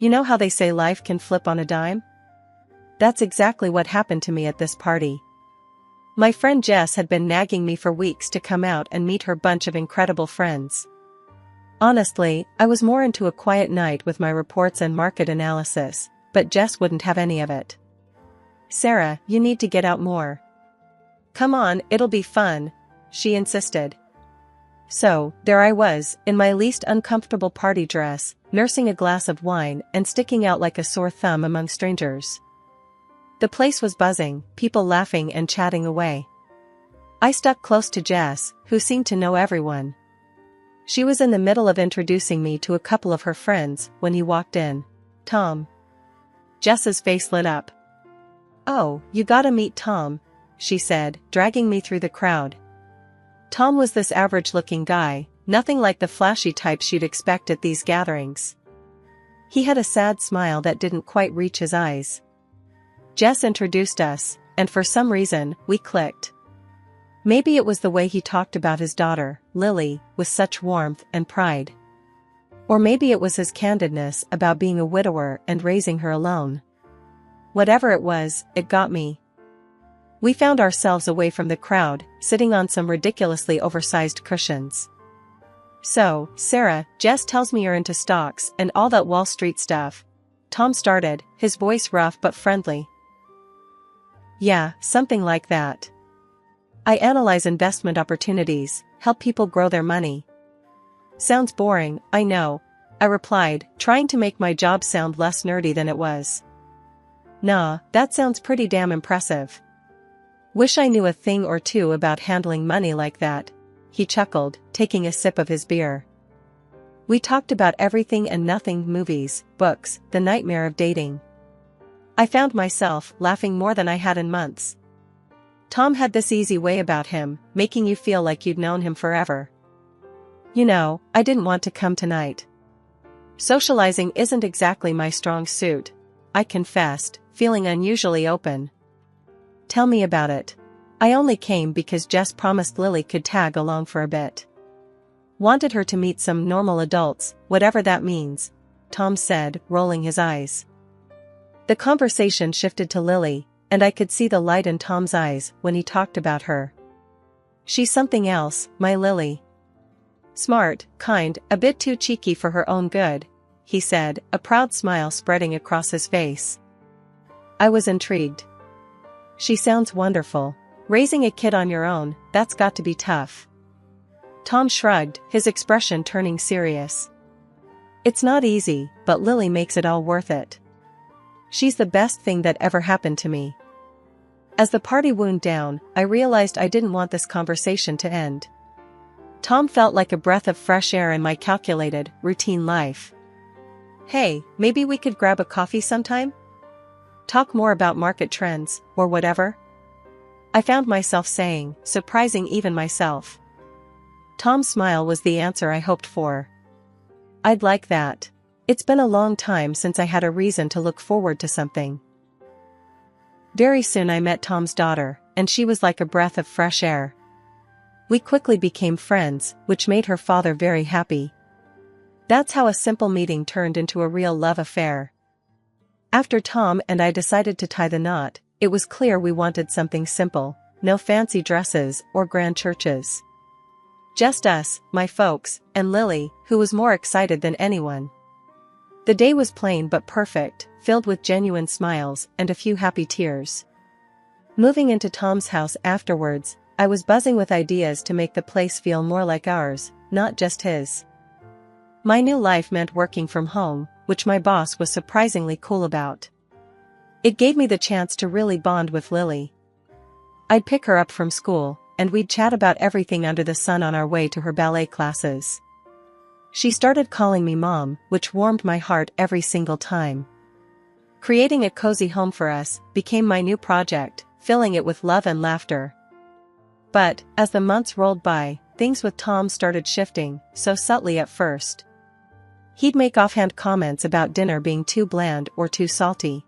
You know how they say life can flip on a dime? That's exactly what happened to me at this party. My friend Jess had been nagging me for weeks to come out and meet her bunch of incredible friends. Honestly, I was more into a quiet night with my reports and market analysis, but Jess wouldn't have any of it. "Sarah, you need to get out more. Come on, it'll be fun," she insisted. So, there I was, in my least uncomfortable party dress, nursing a glass of wine and sticking out like a sore thumb among strangers. The place was buzzing, people laughing and chatting away. I stuck close to Jess, who seemed to know everyone. She was in the middle of introducing me to a couple of her friends when he walked in. "Tom." Jess's face lit up. "Oh, you gotta meet Tom," she said, dragging me through the crowd. Tom was this average-looking guy, nothing like the flashy type she'd expect at these gatherings. He had a sad smile that didn't quite reach his eyes. Jess introduced us, and for some reason, we clicked. Maybe it was the way he talked about his daughter, Lily, with such warmth and pride. Or maybe it was his candidness about being a widower and raising her alone. Whatever it was, it got me. We found ourselves away from the crowd, sitting on some ridiculously oversized cushions. "So, Sarah, Jess tells me you're into stocks and all that Wall Street stuff," Tom started, his voice rough but friendly. "Yeah, something like that. I analyze investment opportunities, help people grow their money." "Sounds boring, I know," I replied, trying to make my job sound less nerdy than it was. "Nah, that sounds pretty damn impressive. Wish I knew a thing or two about handling money like that," he chuckled, taking a sip of his beer. We talked about everything and nothing: movies, books, the nightmare of dating. I found myself laughing more than I had in months. Tom had this easy way about him, making you feel like you'd known him forever. "You know, I didn't want to come tonight. Socializing isn't exactly my strong suit," I confessed, feeling unusually open. "Tell me about it. I only came because Jess promised Lily could tag along for a bit. Wanted her to meet some normal adults, whatever that means," Tom said, rolling his eyes. The conversation shifted to Lily, and I could see the light in Tom's eyes when he talked about her. "She's something else, my Lily. Smart, kind, a bit too cheeky for her own good," he said, a proud smile spreading across his face. I was intrigued. "She sounds wonderful. Raising a kid on your own, that's got to be tough." Tom shrugged, his expression turning serious. "It's not easy, but Lily makes it all worth it. She's the best thing that ever happened to me." As the party wound down, I realized I didn't want this conversation to end. Tom felt like a breath of fresh air in my calculated, routine life. "Hey, maybe we could grab a coffee sometime? Talk more about market trends, or whatever?" I found myself saying, surprising even myself. Tom's smile was the answer I hoped for. "I'd like that. It's been a long time since I had a reason to look forward to something." Very soon I met Tom's daughter, and she was like a breath of fresh air. We quickly became friends, which made her father very happy. That's how a simple meeting turned into a real love affair. After Tom and I decided to tie the knot, it was clear we wanted something simple, no fancy dresses or grand churches. Just us, my folks, and Lily, who was more excited than anyone. The day was plain but perfect, filled with genuine smiles and a few happy tears. Moving into Tom's house afterwards, I was buzzing with ideas to make the place feel more like ours, not just his. My new life meant working from home, which my boss was surprisingly cool about. It gave me the chance to really bond with Lily. I'd pick her up from school, and we'd chat about everything under the sun on our way to her ballet classes. She started calling me Mom, which warmed my heart every single time. Creating a cozy home for us became my new project, filling it with love and laughter. But, as the months rolled by, things with Tom started shifting, so subtly at first. He'd make offhand comments about dinner being too bland or too salty.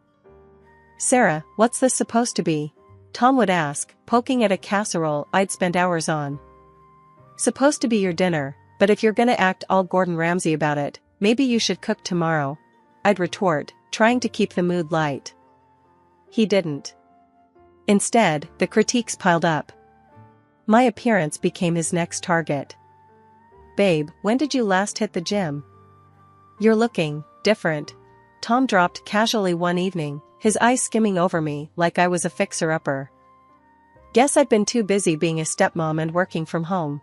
"Sarah, what's this supposed to be?" Tom would ask, poking at a casserole I'd spent hours on. "Supposed to be your dinner, but if you're gonna act all Gordon Ramsay about it, maybe you should cook tomorrow," I'd retort, trying to keep the mood light. He didn't. Instead, the critiques piled up. My appearance became his next target. "Babe, when did you last hit the gym? You're looking different," Tom dropped casually one evening, his eyes skimming over me like I was a fixer-upper. "Guess I've been too busy being a stepmom and working from home."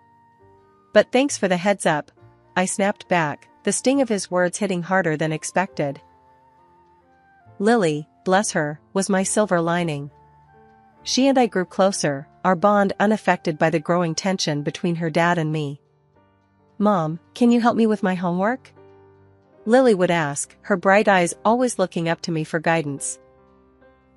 "But thanks for the heads up," I snapped back, the sting of his words hitting harder than expected. Lily, bless her, was my silver lining. She and I grew closer, our bond unaffected by the growing tension between her dad and me. "Mom, can you help me with my homework?" Lily would ask, her bright eyes always looking up to me for guidance.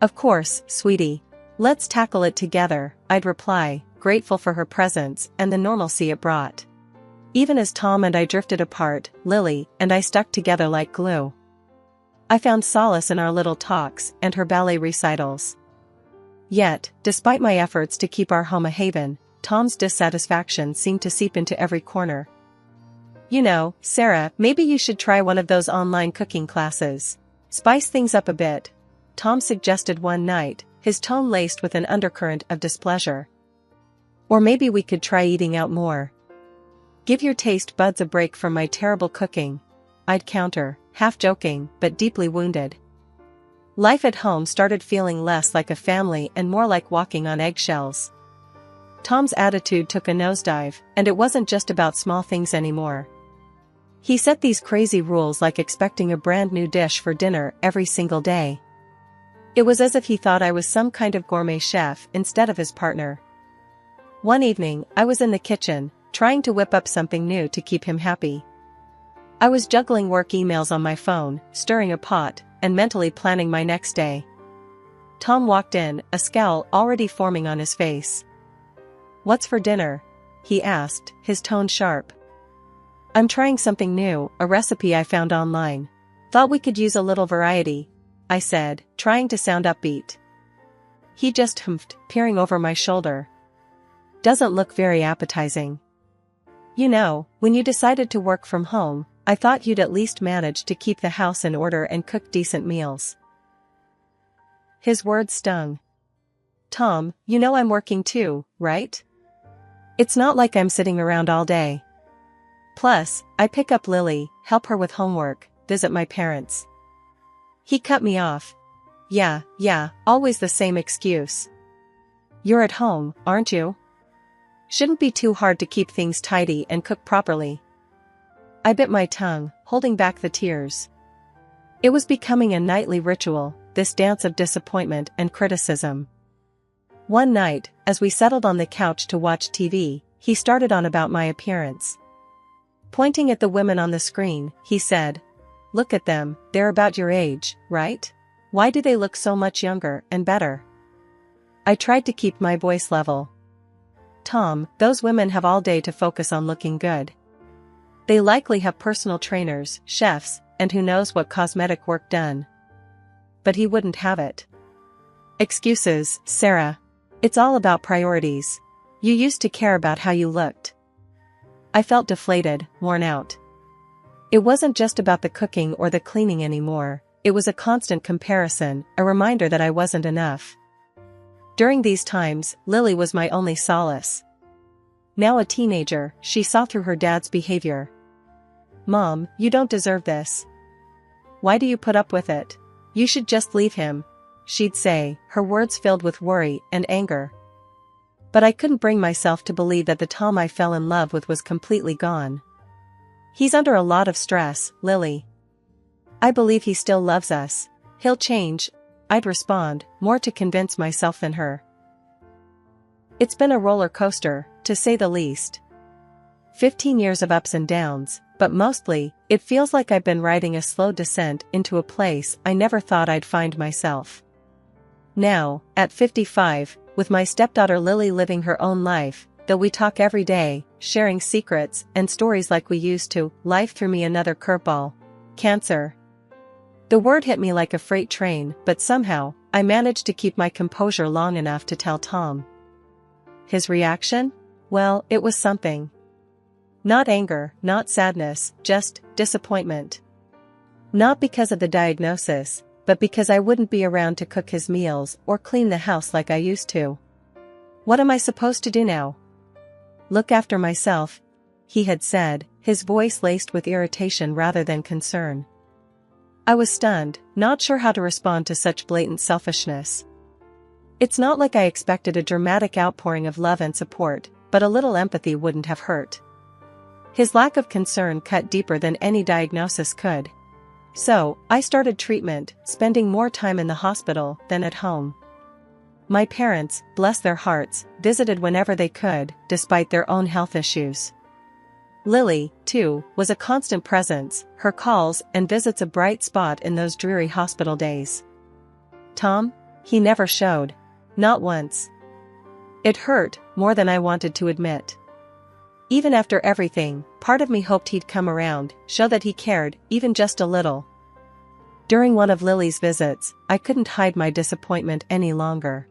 "Of course, sweetie. Let's tackle it together," I'd reply, grateful for her presence and the normalcy it brought. Even as Tom and I drifted apart, Lily and I stuck together like glue. I found solace in our little talks and her ballet recitals. Yet, despite my efforts to keep our home a haven, Tom's dissatisfaction seemed to seep into every corner. "You know, Sarah, maybe you should try one of those online cooking classes. Spice things up a bit," Tom suggested one night, his tone laced with an undercurrent of displeasure. "Or maybe we could try eating out more. Give your taste buds a break from my terrible cooking," I'd counter, half joking but deeply wounded. Life at home started feeling less like a family and more like walking on eggshells. Tom's attitude took a nosedive, and it wasn't just about small things anymore. He set these crazy rules like expecting a brand new dish for dinner every single day. It was as if he thought I was some kind of gourmet chef instead of his partner. One evening, I was in the kitchen, trying to whip up something new to keep him happy. I was juggling work emails on my phone, stirring a pot, and mentally planning my next day. Tom walked in, a scowl already forming on his face. "What's for dinner?" he asked, his tone sharp. "I'm trying something new, a recipe I found online. Thought we could use a little variety," I said, trying to sound upbeat. He just humphed, peering over my shoulder. "Doesn't look very appetizing. You know, when you decided to work from home, I thought you'd at least manage to keep the house in order and cook decent meals." His words stung. "Tom, you know I'm working too, right? It's not like I'm sitting around all day. Plus, I pick up Lily, help her with homework, visit my parents." He cut me off. Yeah, always the same excuse. "You're at home, aren't you? Shouldn't be too hard to keep things tidy and cook properly." I bit my tongue, holding back the tears. It was becoming a nightly ritual, this dance of disappointment and criticism. One night, as we settled on the couch to watch TV, he started on about my appearance. Pointing at the women on the screen, he said, "Look at them, they're about your age, right? Why do they look so much younger and better?" I tried to keep my voice level. "Tom, those women have all day to focus on looking good. They likely have personal trainers, chefs, and who knows what cosmetic work done." But he wouldn't have it. "Excuses, Sarah. It's all about priorities. You used to care about how you looked." I felt deflated, worn out. It wasn't just about the cooking or the cleaning anymore, it was a constant comparison, a reminder that I wasn't enough. During these times, Lily was my only solace. Now a teenager, she saw through her dad's behavior. "Mom, you don't deserve this. Why do you put up with it? You should just leave him," she'd say, her words filled with worry and anger. But I couldn't bring myself to believe that the Tom I fell in love with was completely gone. "He's under a lot of stress, Lily. I believe he still loves us. He'll change," I'd respond, more to convince myself than her. It's been a roller coaster, to say the least. 15 years of ups and downs, but mostly, it feels like I've been riding a slow descent into a place I never thought I'd find myself. Now, at 55, with my stepdaughter Lily living her own life, though we talk every day, sharing secrets and stories like we used to, life threw me another curveball. Cancer. The word hit me like a freight train, but somehow, I managed to keep my composure long enough to tell Tom. His reaction? Well, it was something. Not anger, not sadness, just disappointment. Not because of the diagnosis, but because I wouldn't be around to cook his meals or clean the house like I used to. What am I supposed to do now? Look after myself, he had said, his voice laced with irritation rather than concern. I was stunned, not sure how to respond to such blatant selfishness. It's not like I expected a dramatic outpouring of love and support, but a little empathy wouldn't have hurt. His lack of concern cut deeper than any diagnosis could. So, I started treatment, spending more time in the hospital than at home. My parents, bless their hearts, visited whenever they could, despite their own health issues. Lily, too, was a constant presence, her calls and visits a bright spot in those dreary hospital days. Tom? He never showed. Not once. It hurt, more than I wanted to admit. Even after everything, part of me hoped he'd come around, show that he cared, even just a little. During one of Lily's visits, I couldn't hide my disappointment any longer.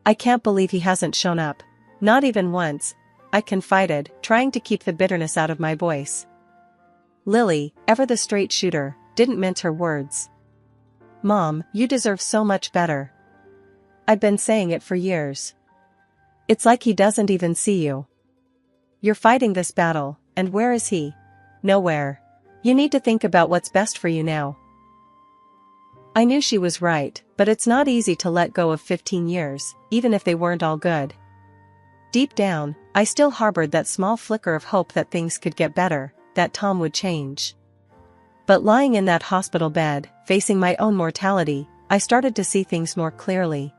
I can't believe he hasn't shown up. Not even once, I confided, trying to keep the bitterness out of my voice. Lily, ever the straight shooter, didn't mince her words. Mom, you deserve so much better. I've been saying it for years. It's like he doesn't even see you. You're fighting this battle, and where is he? Nowhere. You need to think about what's best for you now. I knew she was right, but it's not easy to let go of 15 years, even if they weren't all good. Deep down, I still harbored that small flicker of hope that things could get better, that Tom would change. But lying in that hospital bed, facing my own mortality, I started to see things more clearly.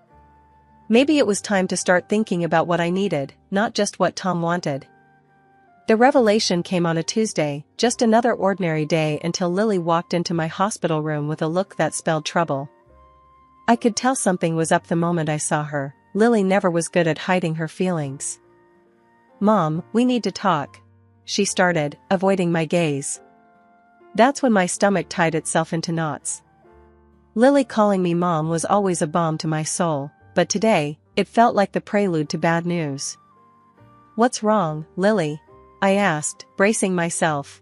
Maybe it was time to start thinking about what I needed, not just what Tom wanted. The revelation came on a Tuesday, just another ordinary day until Lily walked into my hospital room with a look that spelled trouble. I could tell something was up the moment I saw her. Lily never was good at hiding her feelings. Mom, we need to talk, she started, avoiding my gaze. That's when my stomach tied itself into knots. Lily calling me Mom was always a balm to my soul, but today, it felt like the prelude to bad news. What's wrong, Lily? I asked, bracing myself.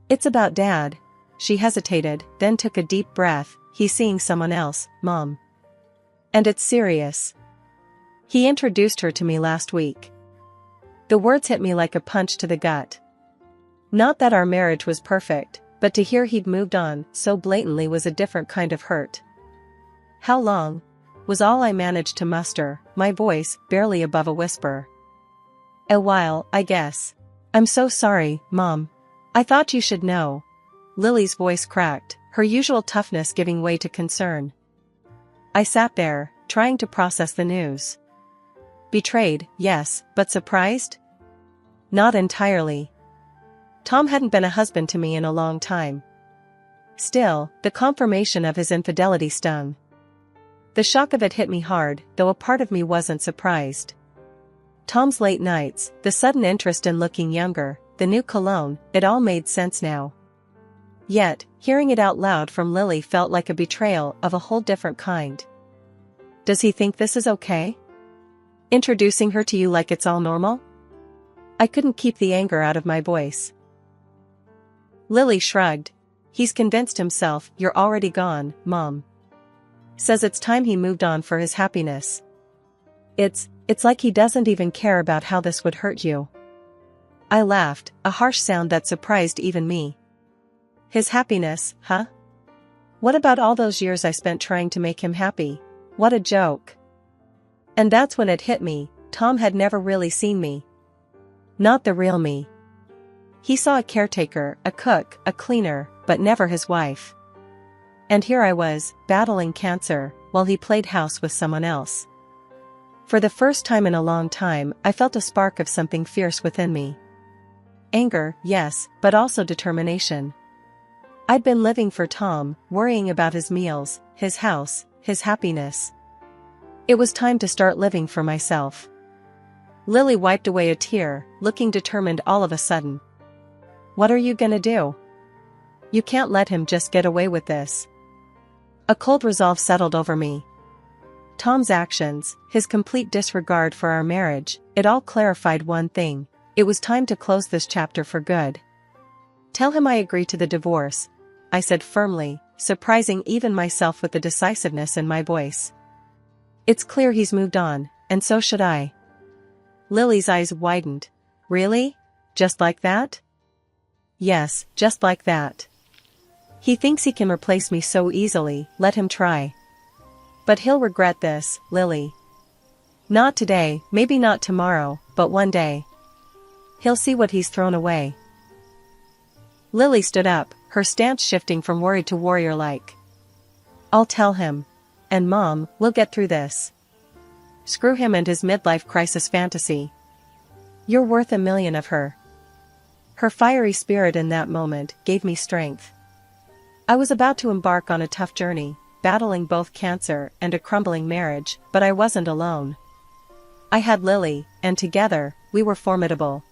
It's about Dad. She hesitated, then took a deep breath. He's seeing someone else, Mom. And it's serious. He introduced her to me last week. The words hit me like a punch to the gut. Not that our marriage was perfect, but to hear he'd moved on so blatantly was a different kind of hurt. How long? Was all I managed to muster, my voice barely above a whisper. A while, I guess. I'm so sorry, Mom. I thought you should know. Lily's voice cracked, her usual toughness giving way to concern. I sat there, trying to process the news. Betrayed, yes, but surprised? Not entirely. Tom hadn't been a husband to me in a long time. Still, the confirmation of his infidelity stung. The shock of it hit me hard, though a part of me wasn't surprised. Tom's late nights, the sudden interest in looking younger, the new cologne, it all made sense now. Yet, hearing it out loud from Lily felt like a betrayal of a whole different kind. Does he think this is okay? Introducing her to you like it's all normal? I couldn't keep the anger out of my voice. Lily shrugged. He's convinced himself you're already gone, Mom. Says it's time he moved on for his happiness. It's like he doesn't even care about how this would hurt you. I laughed, a harsh sound that surprised even me. His happiness, huh? What about all those years I spent trying to make him happy? What a joke. And that's when it hit me, Tom had never really seen me. Not the real me. He saw a caretaker, a cook, a cleaner, but never his wife. And here I was, battling cancer, while he played house with someone else. For the first time in a long time, I felt a spark of something fierce within me. Anger, yes, but also determination. I'd been living for Tom, worrying about his meals, his house, his happiness. It was time to start living for myself. Lily wiped away a tear, looking determined all of a sudden. What are you gonna do? You can't let him just get away with this. A cold resolve settled over me. Tom's actions, his complete disregard for our marriage, it all clarified one thing. It was time to close this chapter for good. Tell him I agree to the divorce. I said firmly, surprising even myself with the decisiveness in my voice. It's clear he's moved on, and so should I. Lily's eyes widened. Really? Just like that? Yes, just like that. He thinks he can replace me so easily, let him try. But he'll regret this, Lily. Not today, maybe not tomorrow, but one day. He'll see what he's thrown away. Lily stood up, her stance shifting from worried to warrior-like. I'll tell him. And Mom, we'll get through this. Screw him and his midlife crisis fantasy. You're worth $1 million of her. Her fiery spirit in that moment gave me strength. I was about to embark on a tough journey, battling both cancer and a crumbling marriage, but I wasn't alone. I had Lily, and together, we were formidable.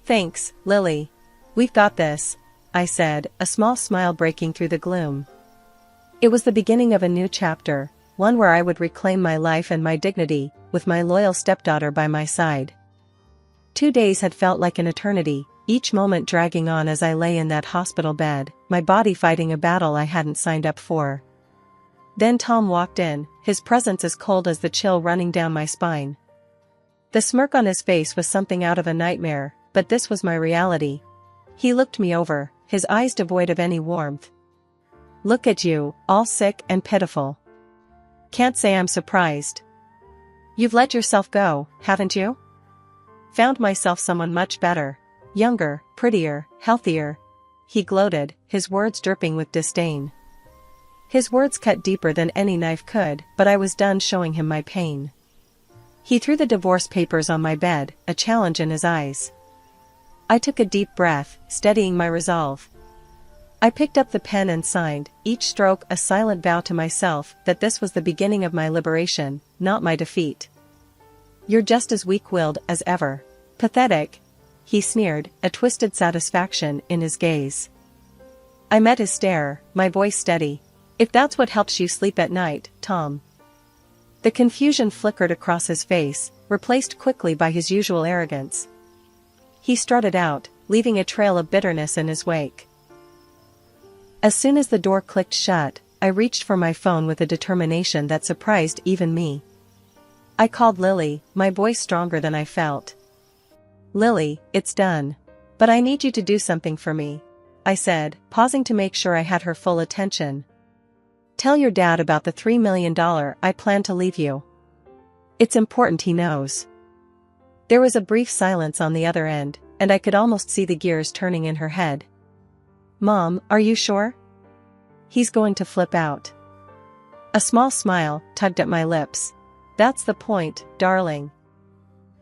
Thanks, Lily. We've got this, I said, a small smile breaking through the gloom. It was the beginning of a new chapter, one where I would reclaim my life and my dignity, with my loyal stepdaughter by my side. 2 days had felt like an eternity, each moment dragging on as I lay in that hospital bed, my body fighting a battle I hadn't signed up for. Then Tom walked in, his presence as cold as the chill running down my spine. The smirk on his face was something out of a nightmare, but this was my reality. He looked me over, his eyes devoid of any warmth. Look at you, all sick and pitiful. Can't say I'm surprised. You've let yourself go, haven't you? Found myself someone much better. Younger, prettier, healthier. He gloated, his words dripping with disdain. His words cut deeper than any knife could, but I was done showing him my pain. He threw the divorce papers on my bed, a challenge in his eyes. I took a deep breath, steadying my resolve. I picked up the pen and signed, each stroke a silent vow to myself that this was the beginning of my liberation, not my defeat. You're just as weak-willed as ever. Pathetic. He sneered, a twisted satisfaction in his gaze. I met his stare, my voice steady. If that's what helps you sleep at night, Tom. The confusion flickered across his face, replaced quickly by his usual arrogance. He strutted out, leaving a trail of bitterness in his wake. As soon as the door clicked shut, I reached for my phone with a determination that surprised even me. I called Lily, my voice stronger than I felt. Lily, it's done. But I need you to do something for me, I said, pausing to make sure I had her full attention. Tell your dad about the $3 million I plan to leave you. It's important he knows. There was a brief silence on the other end, and I could almost see the gears turning in her head. Mom, are you sure? He's going to flip out. A small smile tugged at my lips. That's the point, darling.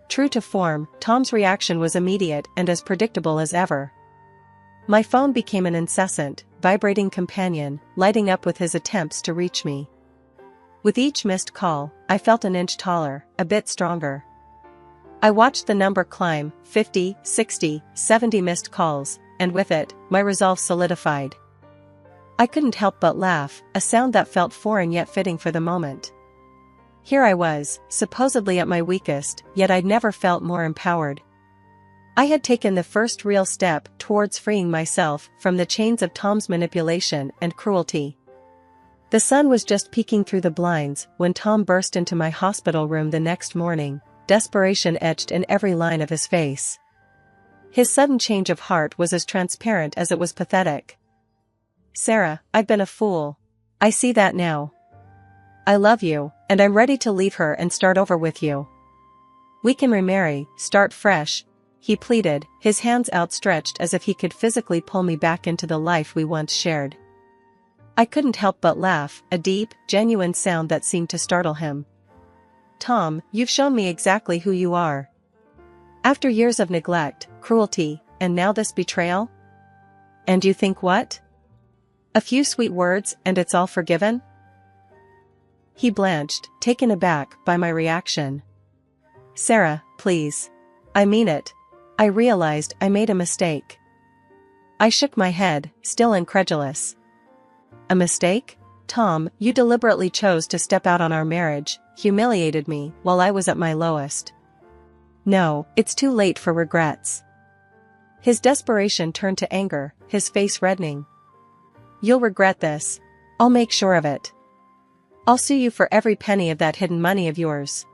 True to form, Tom's reaction was immediate and as predictable as ever. My phone became an incessant, vibrating companion, lighting up with his attempts to reach me. With each missed call, I felt an inch taller, a bit stronger. I watched the number climb, 50, 60, 70 missed calls, and with it, my resolve solidified. I couldn't help but laugh, a sound that felt foreign yet fitting for the moment. Here I was, supposedly at my weakest, yet I'd never felt more empowered. I had taken the first real step towards freeing myself from the chains of Tom's manipulation and cruelty. The sun was just peeking through the blinds when Tom burst into my hospital room the next morning, desperation etched in every line of his face. His sudden change of heart was as transparent as it was pathetic. Sarah, I've been a fool. I see that now. I love you, and I'm ready to leave her and start over with you. We can remarry, start fresh, he pleaded, his hands outstretched as if he could physically pull me back into the life we once shared. I couldn't help but laugh, a deep, genuine sound that seemed to startle him. Tom, you've shown me exactly who you are. After years of neglect, cruelty, and now this betrayal? And you think what? A few sweet words and it's all forgiven? He blanched, taken aback by my reaction. Sarah, please. I mean it. I realized I made a mistake. I shook my head, still incredulous. A mistake? Tom, you deliberately chose to step out on our marriage, humiliated me while I was at my lowest. No, it's too late for regrets. His desperation turned to anger, his face reddening. You'll regret this. I'll make sure of it. I'll sue you for every penny of that hidden money of yours."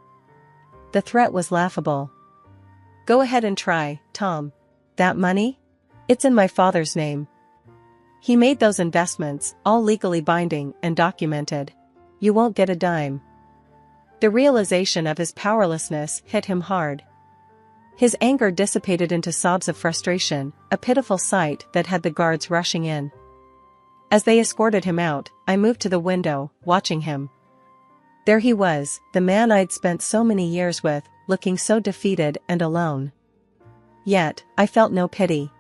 The threat was laughable. "Go ahead and try, Tom. That money? It's in my father's name. He made those investments, all legally binding and documented. You won't get a dime." The realization of his powerlessness hit him hard. His anger dissipated into sobs of frustration, a pitiful sight that had the guards rushing in. As they escorted him out, I moved to the window, watching him. There he was, the man I'd spent so many years with, looking so defeated and alone. Yet, I felt no pity.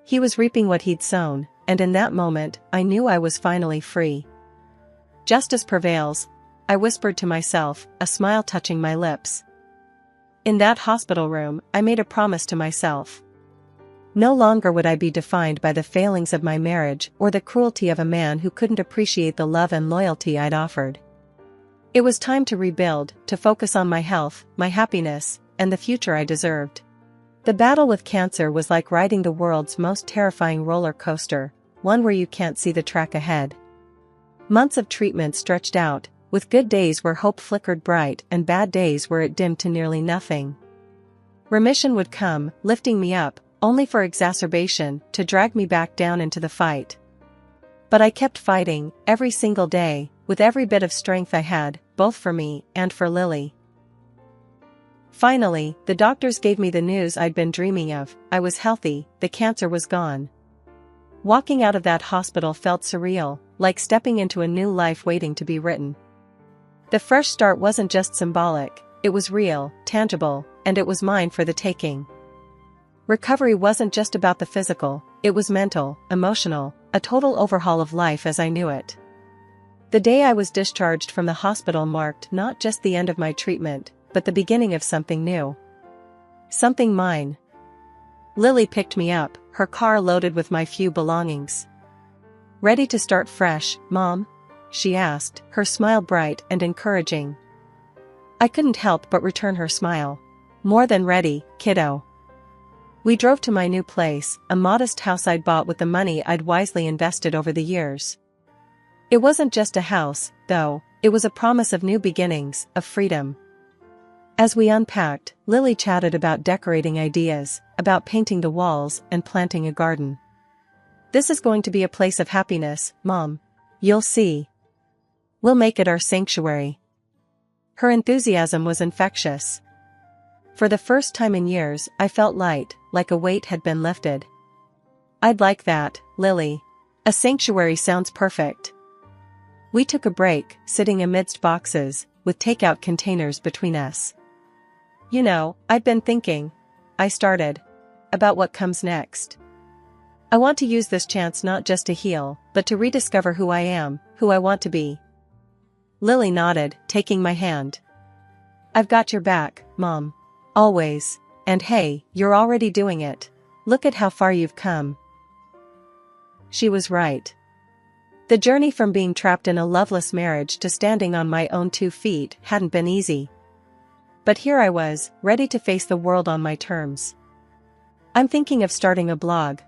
He was reaping what he'd sown, and in that moment, I knew I was finally free. "Justice prevails," I whispered to myself, a smile touching my lips. In that hospital room, I made a promise to myself. No longer would I be defined by the failings of my marriage or the cruelty of a man who couldn't appreciate the love and loyalty I'd offered. It was time to rebuild, to focus on my health, my happiness, and the future I deserved. The battle with cancer was like riding the world's most terrifying roller coaster, one where you can't see the track ahead. Months of treatment stretched out, with good days where hope flickered bright and bad days where it dimmed to nearly nothing. Remission would come, lifting me up, only for exacerbation to drag me back down into the fight. But I kept fighting, every single day, with every bit of strength I had, both for me and for Lily. Finally, the doctors gave me the news I'd been dreaming of. I was healthy, the cancer was gone. Walking out of that hospital felt surreal, like stepping into a new life waiting to be written. The fresh start wasn't just symbolic, it was real, tangible, and it was mine for the taking. Recovery wasn't just about the physical, it was mental, emotional, a total overhaul of life as I knew it. The day I was discharged from the hospital marked not just the end of my treatment, but the beginning of something new. Something mine. Lily picked me up, her car loaded with my few belongings. "Ready to start fresh, Mom?" she asked, her smile bright and encouraging. I couldn't help but return her smile. "More than ready, kiddo." We drove to my new place, a modest house I'd bought with the money I'd wisely invested over the years. It wasn't just a house, though, it was a promise of new beginnings, of freedom. As we unpacked, Lily chatted about decorating ideas, about painting the walls and planting a garden. "This is going to be a place of happiness, Mom. You'll see. We'll make it our sanctuary." Her enthusiasm was infectious. For the first time in years, I felt light, like a weight had been lifted. "I'd like that, Lily. A sanctuary sounds perfect." We took a break, sitting amidst boxes, with takeout containers between us. "You know, I've been thinking," I started, "about what comes next. I want to use this chance not just to heal, but to rediscover who I am, who I want to be." Lily nodded, taking my hand. "I've got your back, Mom. Always. And hey, you're already doing it. Look at how far you've come." She was right. The journey from being trapped in a loveless marriage to standing on my own 2 feet hadn't been easy. But here I was, ready to face the world on my terms. "I'm thinking of starting a blog,"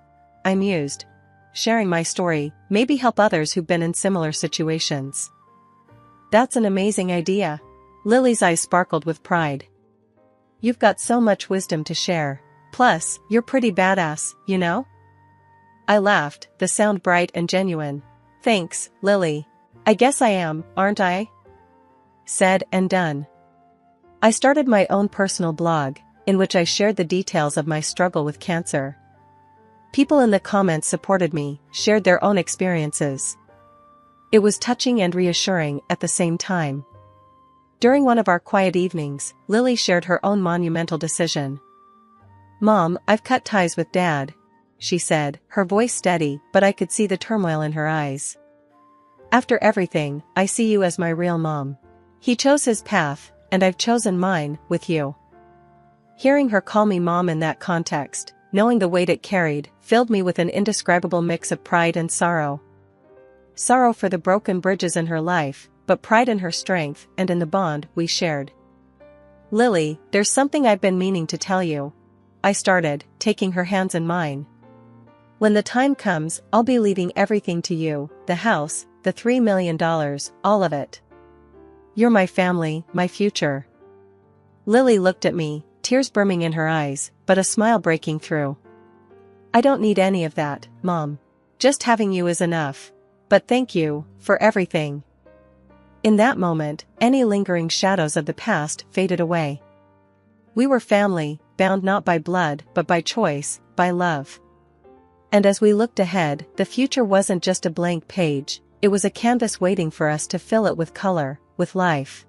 I mused. "Sharing my story, maybe help others who've been in similar situations." "That's an amazing idea." Lily's eyes sparkled with pride. "You've got so much wisdom to share. Plus, you're pretty badass, you know?" I laughed, the sound bright and genuine. "Thanks, Lily. I guess I am, aren't I?" Said and done. I started my own personal blog, in which I shared the details of my struggle with cancer. People in the comments supported me, shared their own experiences. It was touching and reassuring at the same time. During one of our quiet evenings, Lily shared her own monumental decision. "Mom, I've cut ties with Dad," she said, her voice steady, but I could see the turmoil in her eyes. "After everything, I see you as my real mom. He chose his path, and I've chosen mine, with you." Hearing her call me Mom in that context, knowing the weight it carried, filled me with an indescribable mix of pride and sorrow. Sorrow for the broken bridges in her life, but pride in her strength and in the bond we shared. "Lily, there's something I've been meaning to tell you," I started, taking her hands in mine. When the time comes, I'll be leaving everything to you, the house, the $3 million, all of it. You're my family, my future. Lily looked at me, tears brimming in her eyes, but a smile breaking through. I don't need any of that, Mom. Just having you is enough. But thank you, for everything. In that moment, any lingering shadows of the past faded away. We were family, bound not by blood but by choice, by love. And as we looked ahead, the future wasn't just a blank page, it was a canvas waiting for us to fill it with color, with life.